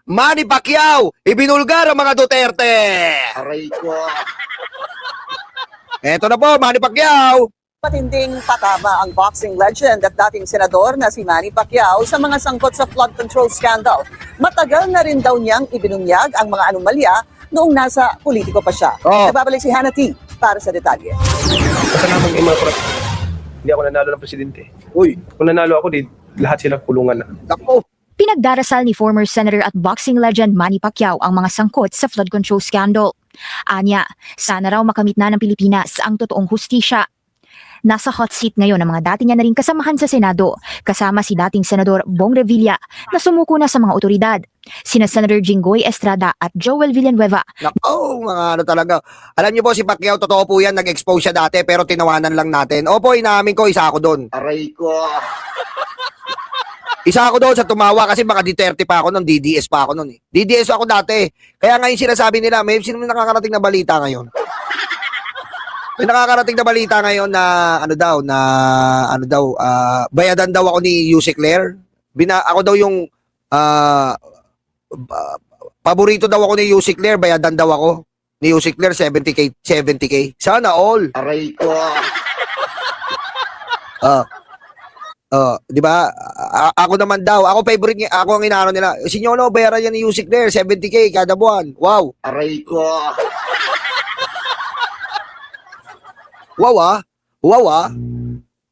Manny Pacquiao, ibinulgar ang mga Duterte. Aray ko. Eto na po, Manny Pacquiao. Matinding patama ang boxing legend at dating senador na si Manny Pacquiao sa mga sangkot sa flood control scandal. Matagal na rin daw niyang ibinunyag ang mga anomalya noong nasa politiko pa siya. Oh. Nagbabalik si Hannah T. para sa detalye. Kasalanan yung mga korap. Hindi ako nanalo ng presidente. Uy, Kung nanalo ako, lahat sila kulungan na. nako. Pinagdarasal ni former senator at boxing legend Manny Pacquiao ang mga sangkot sa flood control scandal. Anya, sana raw makamit na ng Pilipinas ang totoong hustisya. Nasa hot seat ngayon ang mga dati niya na rin kasamahan sa Senado, kasama si dating Senador Bong Revilla na sumuko na sa mga otoridad. Sina Senator Jinggoy Estrada at Joel Villanueva. Nako, mga ano talaga. Alam niyo po si Pacquiao, totoo po yan, nag-expose siya dati pero tinawanan lang natin. Opo, inamin ko, isa ako doon. Aray ko. Isa ako doon sa tumawa kasi baka Duterte pa ako noon, DDS pa ako noon eh. DDS ako dati. Kaya ngayon sinasabi nila, may sino nakakarating na balita ngayon? May nakakarating na balita ngayon na bayadan daw ako ni Yusek Claire. Ako daw yung paborito daw ako ni Yusek Claire, bayadan daw ako ni Yusek Claire 70K. Sana all. Aray ko. Di ba? Ako naman daw, ako favorite niya, ako ang inaano nila. Sinyolo, bayaran niya ni Yusek Claire 70K kada buwan. Wow. Aray ko. Wow ah.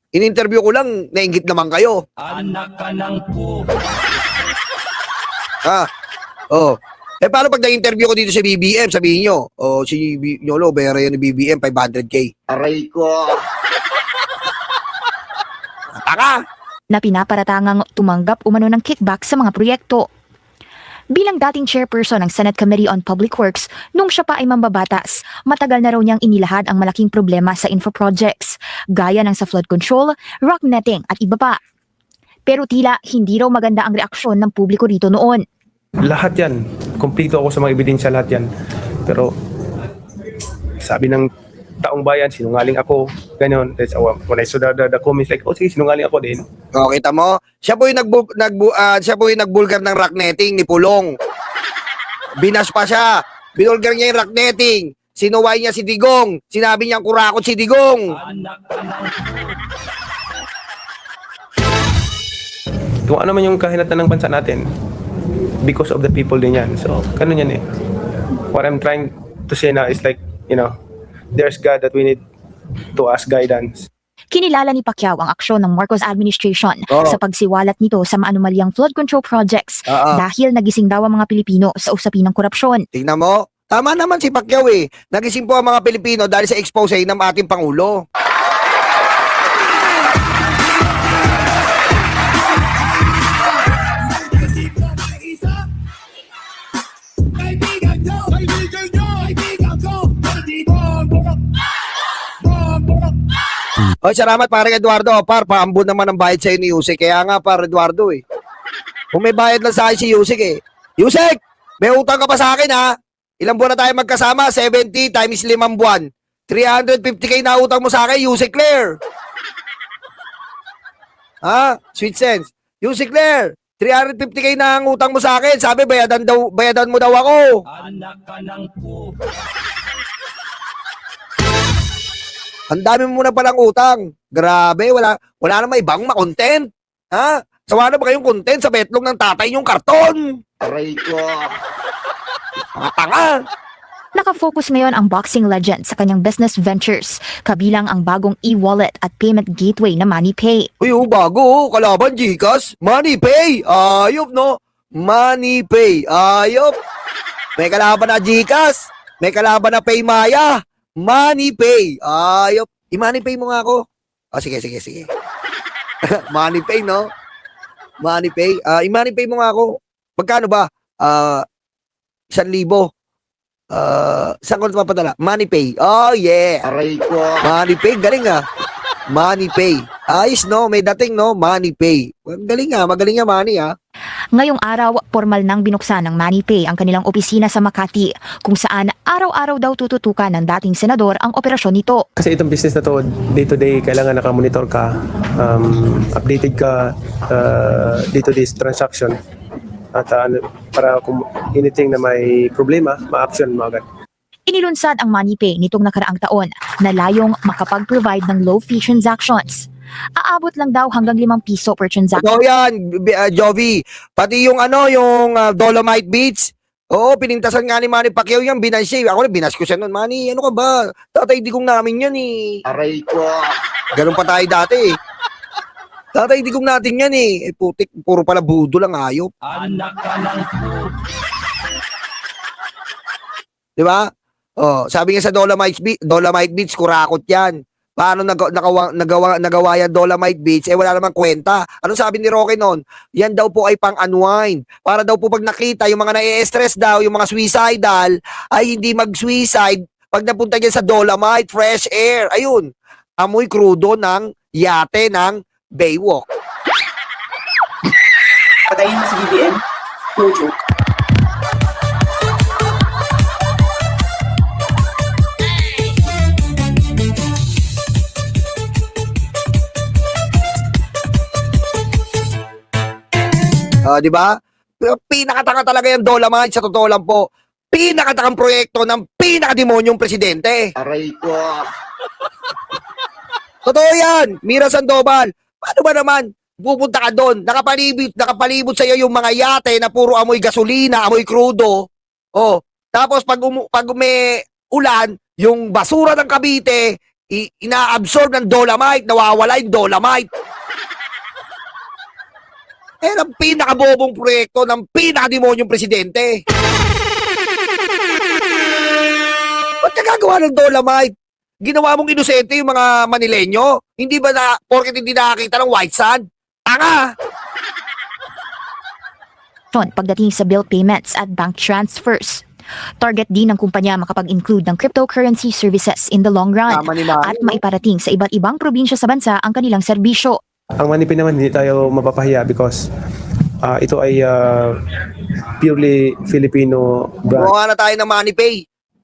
In-interview ko lang, nainggit naman kayo. Anak ka ng po. Paano pag na-interview ko dito sa BBM, sabihin nyo, si Nyolo, bayaran yan ni BBM, 500K. Aray ko. Taka! Na pinaparatangang tumanggap umano ng kickback sa mga proyekto. Bilang dating chairperson ng Senate Committee on Public Works, nung siya pa ay mambabatas, matagal na raw niyang inilahad ang malaking problema sa infra projects, gaya ng sa flood control, rock netting at iba pa. Pero tila hindi raw maganda ang reaksyon ng publiko rito noon. Lahat yan. Kompleto ako sa mga ebidensya, lahat yan. Pero sabi ng taong bayan, sinungaling ako. Ganyan. When I saw the comments like, sige, sinungaling ako din. Kita mo? Siya po yung nagbulgar ng rock netting ni Pulong. Binas pa siya. Binulgar niya yung rock netting. Sinuway niya si Digong. Sinabi niyang kurakot si Digong. Anak ka ng Kung ano man yung kahinatan ng bansa natin, because of the people din yan. So, ganun yan eh. What I'm trying to say now is like, there's God that we need to ask guidance. Kinilala ni Pacquiao ang aksyon ng Marcos administration sa pagsiwalat nito sa maanumalyang flood control projects dahil nagising daw ang mga Pilipino sa usapin ng korupsyon. Tingnan mo. Tama naman si Pacquiao eh. Nagising po ang mga Pilipino dahil sa expose ng ating Pangulo. Oy, salamat pare Eduardo. Paambon naman ang bayad sa'yo ni Yusek. Kaya nga pare Eduardo eh. Kung may bayad lang sa akin si Yusek eh. Yusek, may utang ka pa sa akin ha. Ilang buwan na tayo magkasama? 70 times 5 buwan. 350K na utang mo sa akin, Yusek Claire. Ha? Sweet sense. Yusek Claire, 350K na ang utang mo sa akin. Sabi, bayadan mo daw ako. anak ka ng po. Ang dami mo na palang utang. Grabe, wala namang ibang makontent. Ha? Sawa na ba kayong content sa betlog ng tatay niyong karton? Aray ko. Mga tanga. Nakafocus ngayon ang boxing legend sa kanyang business ventures, kabilang ang bagong e-wallet at payment gateway na MoneyPay. Uy, bago. Kalaban, Gcash. MoneyPay. Ayop, no? MoneyPay. Ayop. May kalaban na Gcash. May kalaban na Paymaya. MoneyPay. Ayop. I-MoneyPay mo nga ako. Sige. MoneyPay, no? MoneyPay. I-MoneyPay mo nga ako. Magkano ba? 1,000. Saan ko ito papadala? MoneyPay. Oh, yeah. Aray ko. MoneyPay. Galing ah. MoneyPay. Ayos, no? May dating, no? MoneyPay. Magaling nga, Money, ah. Ngayong araw, formal nang binuksan ng MoneyPay ang kanilang opisina sa Makati, kung saan araw-araw daw tututukan ng dating senador ang operasyon nito. Kasi itong business na to, day to day, kailangan nakamonitor ka, updated ka day to day transaction. At para kung anything na may problema, ma-action mo agad. Inilunsad ang MoneyPay nitong nakaraang taon na layong makapag-provide ng low-fee transactions. Aabot lang daw hanggang 5 piso per transaction. Totoo yan, Jovi. Pati yung Dolomite Beach. Oo, pinintasan nga ni Manny Pacquiao yan, binas siya. Ako na, binas ko siya nun. Manny, ano ka ba? Tatay, digong namin yan eh. Aray ko. Ganun pa tayo dati eh. Tatay, digong natin yan eh. Putik, puro pala budo lang ayop. Anak ka ng po. Di ba? Oh, sabi nga sa Dolomite Beach, kurakot yan. Paano nagawa yan Dolomite Beach? Eh wala namang kwenta. Anong sabi ni Roque noon? Yan daw po ay pang-unwind. Para daw po pag nakita yung mga na-stress daw, yung mga suicidal, ay hindi mag-suicide pag napunta dyan sa Dolomite, fresh air. Ayun, amoy krudo ng yate ng Baywalk. Patayin mo si BBM. No joke. Di ba? Pinakatanga talaga yung Dolomite, sa totoo lang po. Pinakatakang proyekto ng pinakademonyong presidente. Aray ko. Totoo yan, Mira Sandoval. Paano ba naman? Pupunta ka doon, nakapalibot sa iyo yung mga yate na puro amoy gasolina, amoy krudo. Oh, tapos pag may ulan, yung basura ng Cavite, inaabsorb ng Dolomite, nawawala yung Dolomite. Yan ang pinakabobong proyekto ng pinakademonyong presidente. Ba't nagagawa ng Dolomite? Ginawa mong inosente yung mga Manileño? Hindi ba na, porket hindi nakakita ng white sand? Tanga! Pagdating sa bill payments at bank transfers. Target din ng kumpanya makapag-include ng cryptocurrency services in the long run Tama ni Manny, at no? maiparating sa iba't ibang probinsya sa bansa ang kanilang serbisyo. Ang MoneyPay naman, hindi tayo mapapahiya because ito ay purely Filipino brand. Gumawa na tayo ng MoneyPay.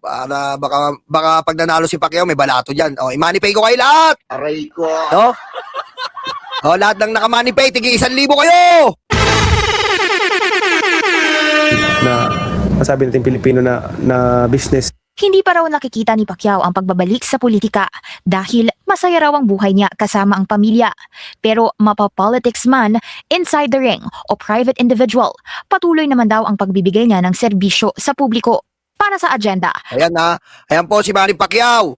Para baka pag nanalo si Pacquiao, may balato dyan. O, i-MoneyPay ko kayo lahat! Aray ko. No? O, lahat ng naka-MoneyPay, tigi 1,000 kayo! Na masabi natin Pilipino na business. Hindi pa raw nakikita ni Pacquiao ang pagbabalik sa politika dahil masaya raw ang buhay niya kasama ang pamilya. Pero mapapolitics man, inside the ring o private individual, patuloy naman daw ang pagbibigay niya ng serbisyo sa publiko. Para sa agenda, Ayan na. Ayan po si Manny Pacquiao.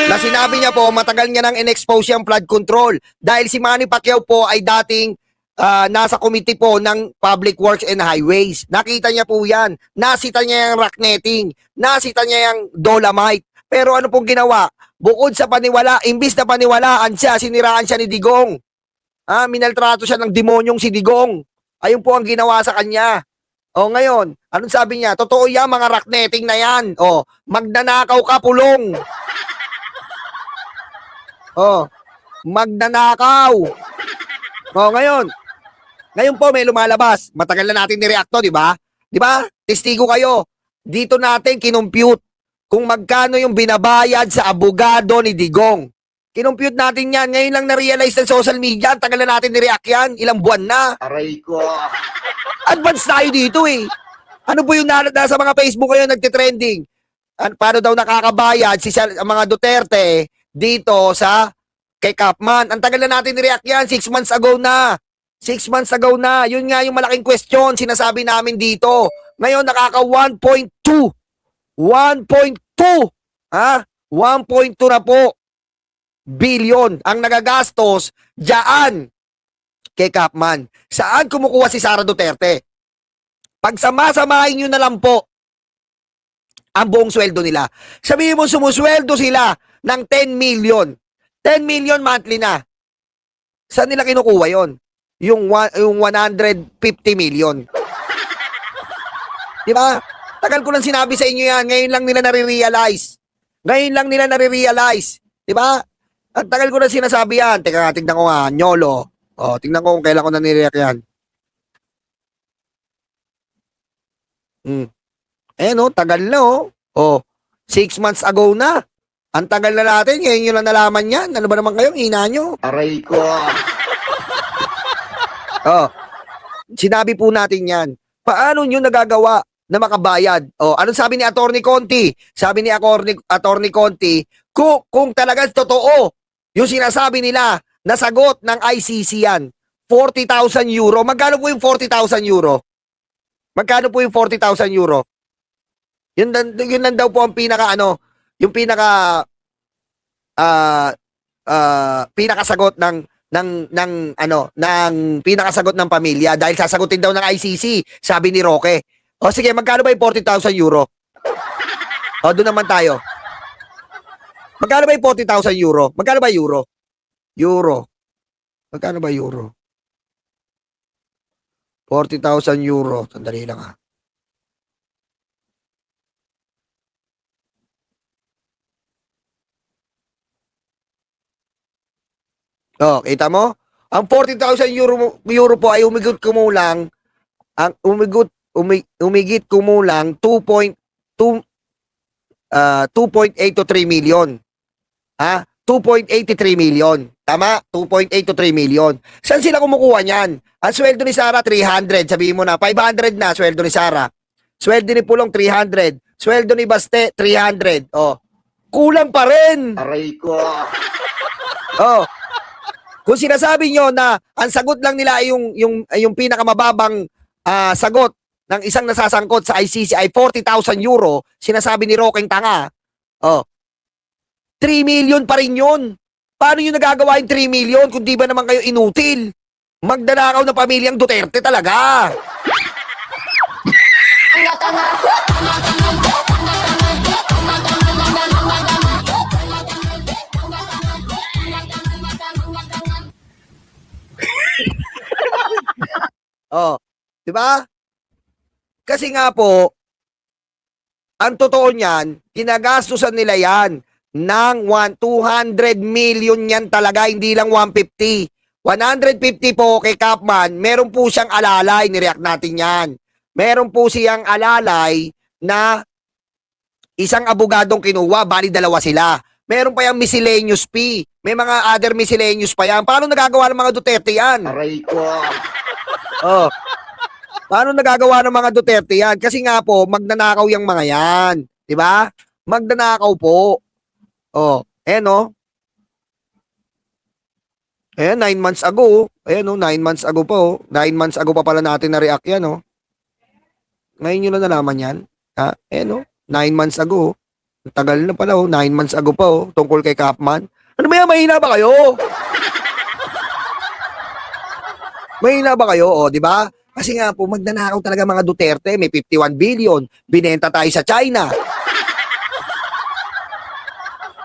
Na sinabi niya po, matagal niya nang in-expose yung flood control. Dahil si Manny Pacquiao po ay dating nasa committee po ng Public Works and Highways. Nakita niya po yan. Nasita niya yung rock netting. Nasita niya yung Dolomite. Pero ano pong ginawa? Bukod sa paniwala, imbis na paniwalaan siya, siniraan siya ni Digong. Minaltrato siya ng demonyong si Digong. Ayun po ang ginawa sa kanya. O ngayon, anong sabi niya? Totoo yan, mga rock netting na yan. O, magnanakaw ka, pulong. O, magnanakaw. O, ngayon po may lumalabas. Matagal na natin ni-react to, di ba? Di ba? Testigo kayo. Dito natin kinumpute kung magkano yung binabayad sa abogado ni Digong. Kinumpute natin yan. Ngayon lang na-realize ng social media. Tagal na natin ni-react yan. Ilang buwan na. Aray ko. Advance tayo dito eh. Ano po yung nasa mga Facebook ngayon nagtitrending? Paano daw nakakabayad ang mga Duterte dito sa kay Kapman? Ang tagal na natin ni-react yan. 6 months ago na. 6 months ago na. Yun nga yung malaking question sinasabi namin dito. Ngayon nakaka 1.2. 1.2. 1.2 na po billion ang nagagastos diyan kay Kapman. Saan kumukuha si Sara Duterte? Pagsama-samahin nyo na lang po ang buong sweldo nila. Sabihin mo sumusweldo sila ng 10 million. 10 million monthly na. Saan nila kinukuha yon? Yung 150 million. Di ba? Tagal ko lang sinabi sa inyo yan. Ngayon lang nila nare-realize. Di ba? Ang tagal ko lang sinasabi yan. Teka, tignan ko nga. Nyolo. Tingnan ko kung kailan ko na nireact yan. Ayan tagal na 6 months ago na. Ang tagal na natin, ngayon nyo lang nalaman yan. Ano ba naman kayo, ina nyo? Aray ko. Sinabi po natin yan. Paano nyo nagagawa na makabayad? O, anong sabi ni Attorney Conti? Sabi ni Attorney Conti, kung talagang totoo yung sinasabi nila na sagot ng ICC yan, 40,000 euro. Magkano po yung 40,000 euro? Magkano po yung 40,000 euro? Yun lang daw po ang yung pinakasagot ng pinakasagot ng pamilya dahil sasagutin daw ng ICC, sabi ni Roque. O sige, magkano ba yung 40,000 euro? O, doon naman tayo. Magkano ba yung 40,000 euro? Magkano ba euro? Euro. Magkano ba euro? 40,000 euro. Sandali lang ha. Oh, kita mo? Ang 40,000 euro po ay umigit kumulang 2.8 to 3 million. Ha? 2.83 million. Tama? 2.8 to 3 million. Saan sila kumukuha niyan? Ang sweldo ni Sara 300, sabihin mo na 500 na sweldo ni Sara. Sweldo ni Pulong 300, sweldo ni Baste 300. Oh. Kulang pa rin. Aray ko. Oh. Kung sinasabi nyo na ang sagot lang nila ay yung pinakamababang sagot ng isang nasasangkot sa ICC ay 40,000 euro, sinasabi ni Roque tanga. Oh. 3 million pa rin yun. Paano nyo nagagawa yung 3 million kung di ba naman kayo inutil? Magdanakaw na pamilyang Duterte talaga. Oh, 'di ba? Kasi nga po, ang totoo niyan, ginagastusan nila 'yan ng 200 million yan talaga, hindi lang 150. 150 po kay Kapman, meron po siyang alalay, nireact natin 'yan. Meron po siyang alalay na isang abogadong kinuha, bali dalawa sila. Meron pa yung miscellaneous fee. May mga other miscellaneous pa yan. Paano nagagawa ng mga Duterte yan? Aray ko. Oh. Paano nagagawa ng mga Duterte yan? Kasi nga po, magnanakaw yung mga yan. Diba? Magnanakaw po. Oh. Ayan o. Ayan, 9 months ago. Ayan o, 9 months ago pa o. 9 months ago pa pala natin na-react yan o. Ngayon nyo na nalaman yan. Ha? Ayan o, 9 months ago. Tagal na pala o, 9 months ago pa o. Tungkol kay Kapman. Ano ba yan? Mahina ba kayo? Mahina ba kayo? O, di ba? Kasi nga po, magnanakaw talaga mga Duterte. May 51 billion. Binenta tayo sa China.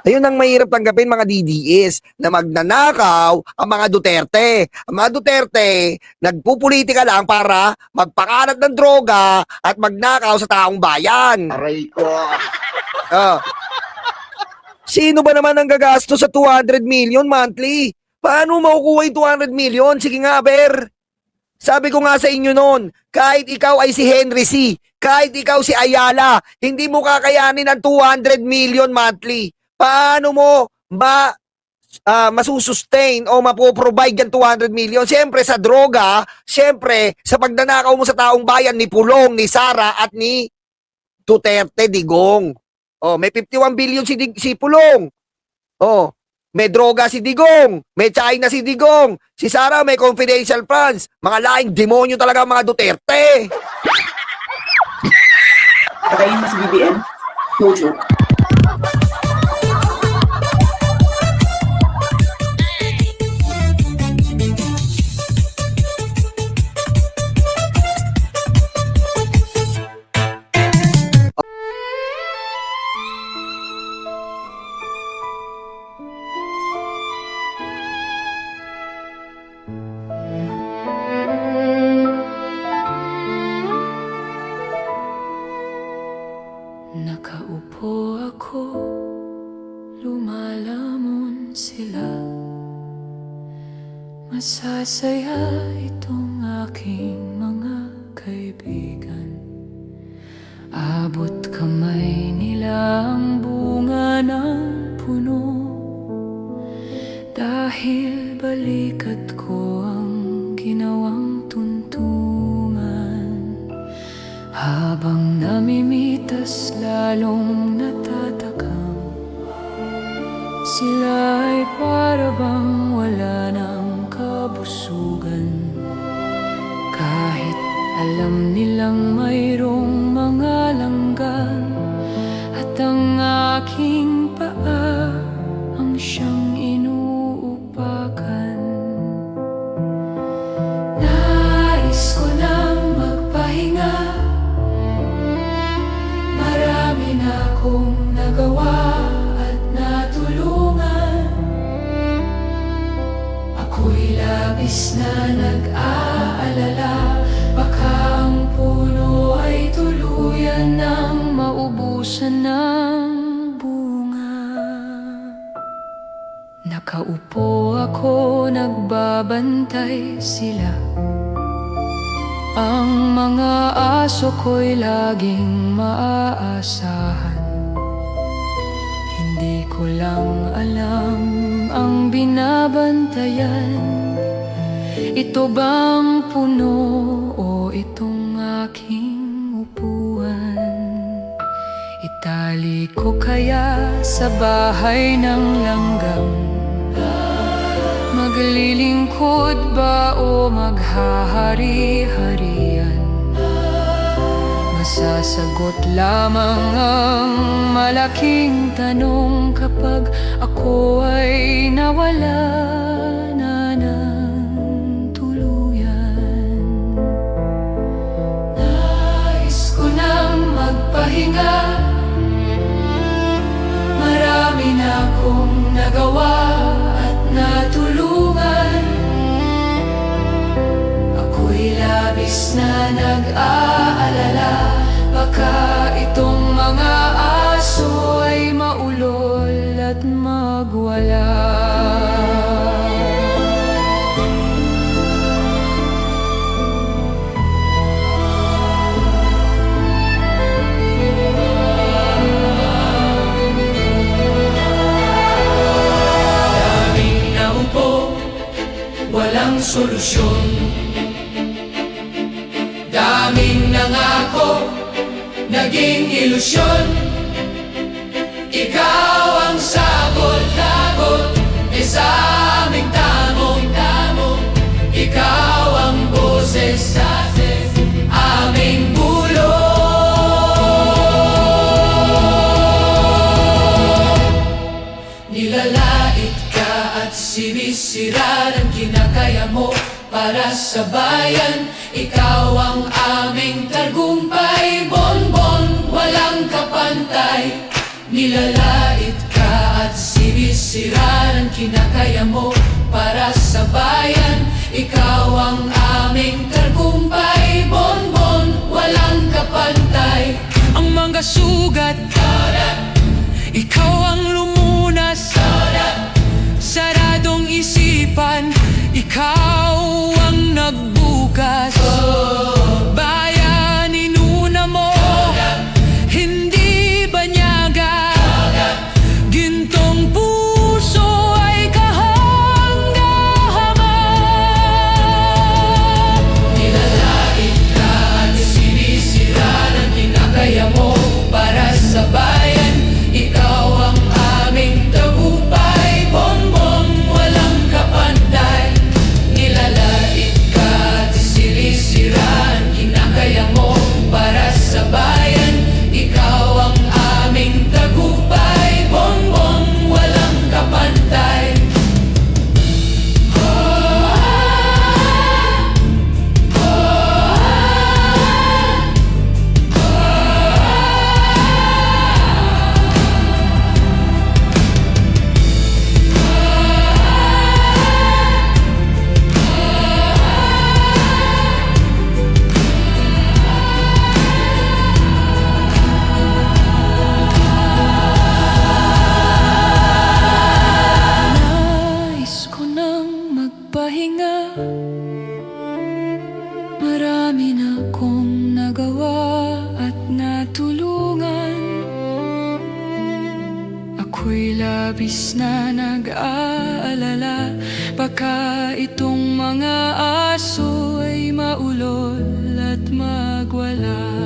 Ayun ang mahirap tanggapin mga DDS na magnanakaw ang mga Duterte. Ang mga Duterte, nagpupolitika lang para magpakalat ng droga at magnakaw sa taong bayan. Aray ko. Oh. Sino ba naman ang gagastos sa 200 million monthly? Paano makukuha yung 200 million? Sige nga, Ber. Sabi ko nga sa inyo noon, kahit ikaw ay si Henry C., kahit ikaw si Ayala, hindi mo kakayanin ang 200 million monthly. Paano mo masusustain o mapoprovide yan 200 million? Siyempre sa droga, siyempre sa pagnanakaw mo sa taong bayan ni Pulong, ni Sara at ni Duterte Digong. Oh, may 51 billion si Pulong. Oh, may droga si Digong, may China si Digong, si Sara may confidential funds. Mga laing demonyo talaga mga Duterte. Patayin mo si BBM? No joke. Nakaupo ako, lumalamon sila. Masasaya itong aking mga kaibigan. Abot kamay nila ang bunga ng puno. Dahil balikat ko ang ginawang tuntunin. Habang namimitas lalong natatakam, sila'y para bang wala ng kabusugan. Kahit alam nilang mayroong mga langgan, at ang aking paa ang siyang inuupakan. Nais ko nang magpahinga, marami na akong nagawa at natulungan. Ako'y labis na nag-aalala, baka ang puno ay tuluyan ng maubusan ng bunga. Nakaupo ako, nagbabantay sila. Ang mga aso ko'y laging maaasahan. Hindi ko lang alam ang binabantayan. Ito bang puno o itong aking upuan? Itali ko kaya sa bahay ng langgam? Maglilingkod ba o maghahari-harian? Masasagot lamang ang malaking tanong kapag ako ay nawala na ng tuluyan. Nais ko nang magpahinga, marami na akong nagawa at natulungan. Ako'y labis na nag-aalala, baka itong mga aso ay maulol at magwala. Walang solusyon, daming nangako, naging ilusyon. Ikaw ang sagot-sagot sa aming tamong-tamong. Ikaw ang boses sa aming bulong. Nilalait ka at sinisira ng kinakaya mo para sa bayan. Ikaw ang aming tagumpay, bonbon, walang kapantay. Nilalait ka at sinisira ng kinakaya mo para sa bayan. Ikaw ang aming tagumpay, bonbon, walang kapantay. Ang mga sugat, ikaw ang lumunas. Saradong isipan, ikaw ang nagbukas. Bayan, inuna mo, hindi banyaga. Gintong puso ay kahanga-hanga. Nilalait ka at sinisira ng kinakaya mo para sa bayan. Ikaw ang aming tagumpay, bonbon, walang kapantay. Nilalait ka at sinisira ang kinakaya mo para sa bayan. Ikaw ang aming tagumpay, bonbon, walang kapantay. Nais ko nang magpahinga, marami na akong nagawa at natulungan. Ako'y labis na nag-aalala, baka itong mga aso ay maulol at magwala.